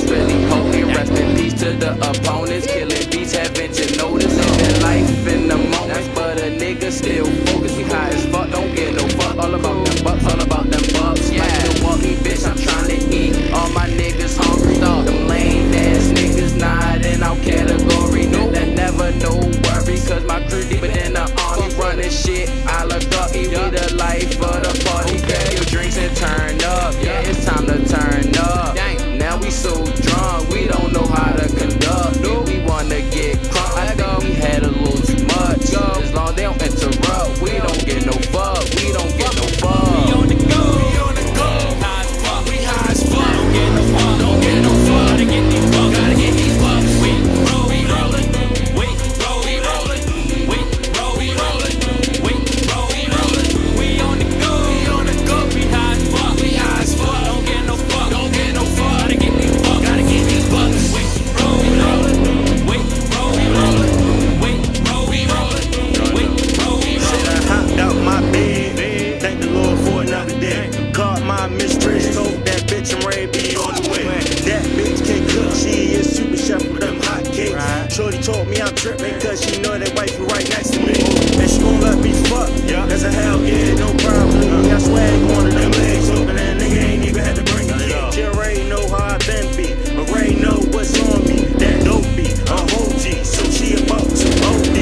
really potent. Rest in peace to the opponents. Killing beats, haven't you noticed? Living life in the moment, but a nigga still focused. We high as fuck, don't get no fuck. All about them bucks, all about them bucks. Yeah, like Milwaukee, bitch, I'm trying to eat. All my niggas hungry. Them lame ass niggas not in our category. No, that never no worry, cause my crew deeper than the army. Running shit, I look up, we the life of the party. Grab your drinks and turn up. Yeah, it's time to turn up. Now we so drunk, we don't know how to conduct. We wanna get crunk, I think we had a little too much. As long as they don't interrupt, we don't get no fuck. We don't get no fuck. We on the go, we on the go. High as fuck, we high as fuck. Don't get no fuck, don't get no fuck. Gotta get these bucks, gotta get these bucks. We roll, we rollin'. We roll, we rollin'. We roll, we rollin'. We roll, we rollin'. We on the go, we on the go. We high as fuck, we high as fuck. Don't get no fuck, don't get no fuck. Gotta get these bucks, gotta get these bucks. We roll, we rollin'. We roll, we rollin'. We roll, we rollin'. We roll, we rollin'. Said I hopped out my bed, thank the Lord for another day. Caught my mistress, told that bitch I'm ready to be on the way. That bitch can't cook, she is super chef with them hot cakes. Shorty told me I'm tripping cause she know that wife right next to me. And she gon' let me fuck, that's a hell yeah, no problem. I swag one of them legs open and nigga ain't even had to bring it in. She already know how I been be, already know what's on me. That dope be a whole G, so she about to OD.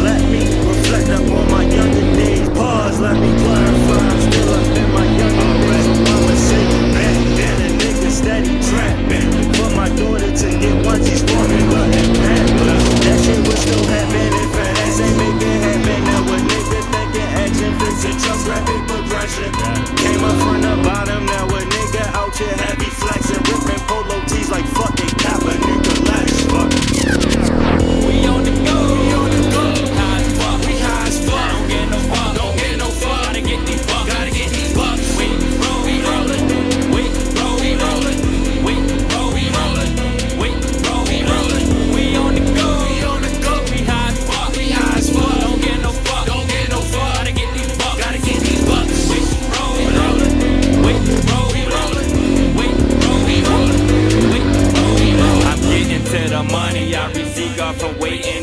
Let me reflect up on my younger days. Pause, let me clarify, I'm still up in my younger days. I'ma say back then a nigga steady trapping. For my daughter to get onesies for me, but it happened. That shit was still happening fast, ain't make it happen. Now a nigga thinking action, fixing just rapid progression. Came up from the bottom, now a nigga out here happy flexing, ripping polo tees like fucking Kappa, nigga last fuck. We on the go, we on the go. High as fuck, we high as fuck. Don't get no fuck, don't get no fuck. Gotta get these bucks, gotta get these bucks. We roll, we rollin'. We roll, we rollin'. We roll, we rollin'. We roll, we rollin'. We on the go, we on the go. We high as fuck, we high as fuck. Don't get no fuck, don't get no fuck. Gotta get these bucks, gotta get these bucks. We roll, we rollin'. We roll, we rollin'. We roll, we rollin'. We roll, we rollin'. I'm getting to the money, I receive God from waiting.